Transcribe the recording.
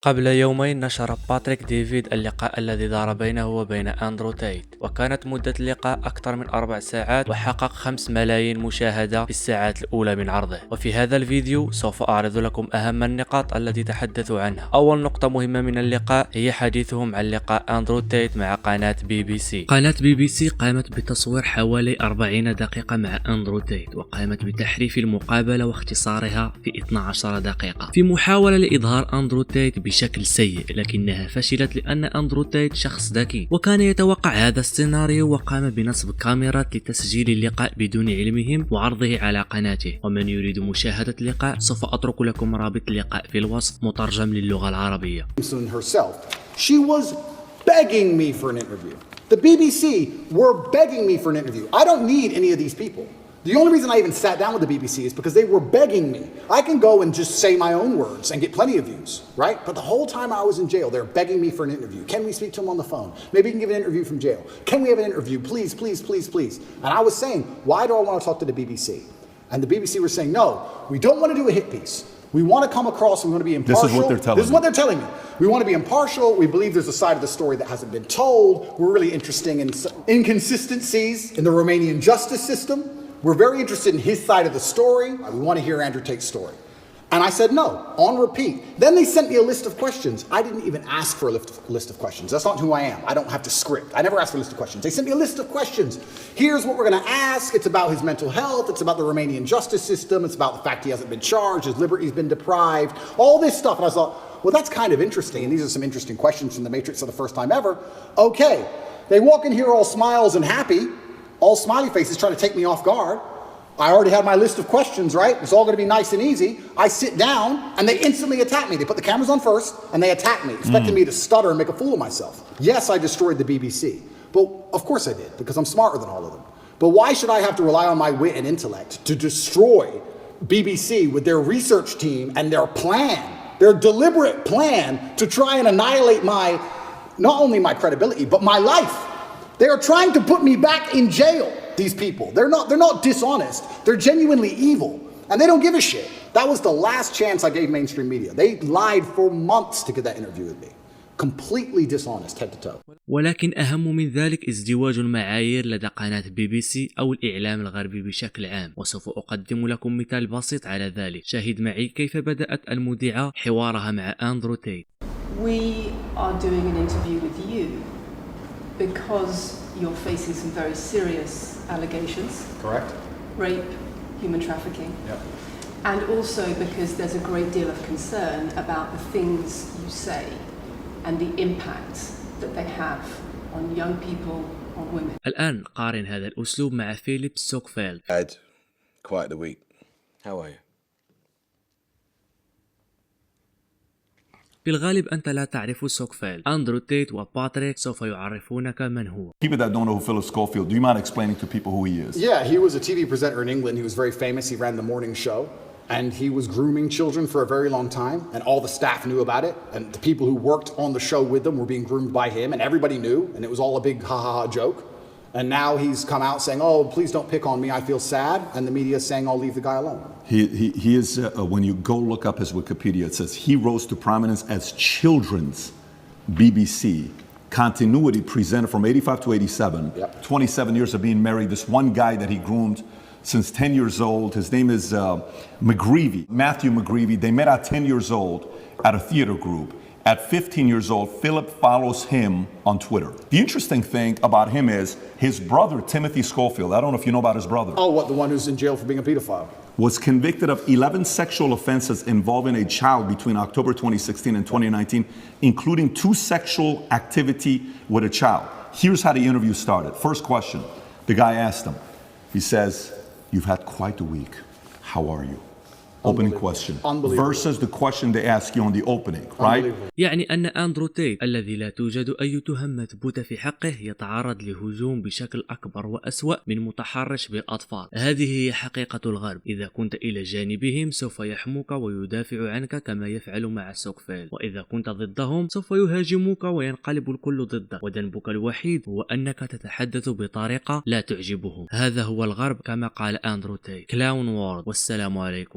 قبل يومين نشر باتريك ديفيد اللقاء الذي دار بينه وبين أندرو تيت، وكانت مدة اللقاء أكثر من 4 ساعات وحقق 5 ملايين مشاهدة في الساعات الأولى من عرضه. وفي هذا الفيديو سوف أعرض لكم أهم النقاط التي تحدثوا عنها. أول نقطة مهمة من اللقاء هي حديثهم عن لقاء أندرو تيت مع قناة BBC. قناة BBC قامت بتصوير حوالي 40 دقيقة مع أندرو تيت، وقامت بتحريف المقابلة واختصارها في 12 دقيقة في محاولة لإظهار أندرو تيت بشكل سيء، لكنها فشلت لأن أندرو تيت شخص ذكي وكان يتوقع هذا السيناريو، وقام بنصب كاميرات لتسجيل اللقاء بدون علمهم وعرضه على قناته. ومن يريد مشاهدة اللقاء سوف أترك لكم رابط اللقاء في الوصف مترجم للغة العربية. She was begging me for an interview. The BBC were begging me for an interview. I don't need any of these people. The only reason I even sat down with the BBC is because they were begging me. I can go and just say my own words and get plenty of views, right? But the whole time I was in jail, they're begging me for an interview. Can we speak to him on the phone? Maybe you can give an interview from jail. Can we have an interview? Please, please, please, please. And I was saying, why do I want to talk to the BBC? And the BBC were saying, no, we don't want to do a hit piece. We want to come across, we want to be impartial. This is what they're telling me. This is what they're telling me. We want to be impartial. We believe there's a side of the story that hasn't been told. We're really interested in inconsistencies in the Romanian justice system. We're very interested in his side of the story. We want to hear Andrew Tate's story. And I said no, on repeat. Then they sent me a list of questions. I didn't even ask for a list of questions. That's not who I am. I don't have to script. I never asked for a list of questions. They sent me a list of questions. Here's what we're going to ask. It's about his mental health. It's about the Romanian justice system. It's about the fact he hasn't been charged. His liberty's been deprived. All this stuff. And I thought, well, that's kind of interesting. And these are some interesting questions from the Matrix for the first time ever. Okay. They walk in here all smiles and happy. All smiley faces trying to take me off guard. I already had my list of questions, right? It's all going to be nice and easy. I sit down and they instantly attack me. They put the cameras on first and they attack me, expecting me to stutter and make a fool of myself. Yes, I destroyed the BBC. But of course I did, because I'm smarter than all of them. But why should I have to rely on my wit and intellect to destroy BBC with their research team and their plan, their deliberate plan to try and annihilate not only my credibility, but my life? They are trying to put me back in jail. These people, they're not dishonest. They're genuinely evil, and they don't give a shit. That was the last chance I gave mainstream media. They lied for months to get that interview with me. Completely dishonest, head to toe. ولكن أهم من ذلك ازدواج المعايير لدى قناة BBC أو الإعلام الغربي بشكل عام، وسوف أقدم لكم مثال بسيط على ذلك. شاهد معي كيف بدأت المذيعة حوارها مع أندرو تيت. We are doing an interview with you because you're facing some very serious allegations. Correct. Rape, human trafficking. Yep. And also because there's a great deal of concern about the things you say and the impact that they have on young people, on women. الآن قارن هذا الأسلوب مع فيليب سوكفيلد. Had quite the week. How are you? في الغالب أنت لا تعرف سوكفيلد. أندرو تيت وباتريك سوف يعرفونك من هو. People that don't know who Philip Schofield, do you mind explaining to people who he is? Yeah, he was a TV presenter in England. He was very famous. He ran the morning show. And he was grooming children for a very long time. And all the staff knew about it. And the people who worked on the show with them were being groomed by him. And everybody knew. And it was all a big ha-ha-ha joke. And now he's come out saying, oh, please don't pick on me. I feel sad. And the media is saying, oh, leave the guy alone. He is, when you go look up his Wikipedia, it says he rose to prominence as children's BBC continuity presenter from 85 to 87. Yep. 27 years of being married. This one guy that he groomed since 10 years old. His name is Matthew McGreevy. They met at 10 years old at a theater group. At 15 years old, Philip follows him on Twitter. The interesting thing about him is his brother, Timothy Schofield, I don't know if you know about his brother. Oh, what, the one who's in jail for being a pedophile? Was convicted of 11 sexual offenses involving a child between October 2016 and 2019, including 2 sexual activity with a child. Here's how the interview started. First question, the guy asked him, he says, you've had quite a week. How are you? Opening question versus the question they ask you on the opening, right? يعني أن أندرو تيت الذي لا توجد أي تهم مثبوتة في حقه يتعرض لهجوم بشكل أكبر وأسوأ من متحرش بالأطفال. هذه هي حقيقة الغرب. إذا كنت إلى جانبهم سوف يحموك ويدافع عنك كما يفعل مع سوكفيلد، وإذا كنت ضدهم سوف يهاجموك وينقلب الكل ضدك، وذنبك الوحيد هو أنك تتحدث بطريقة لا تعجبهم. هذا هو الغرب كما قال أندرو تيت. كلاون وورد، والسلام عليكم.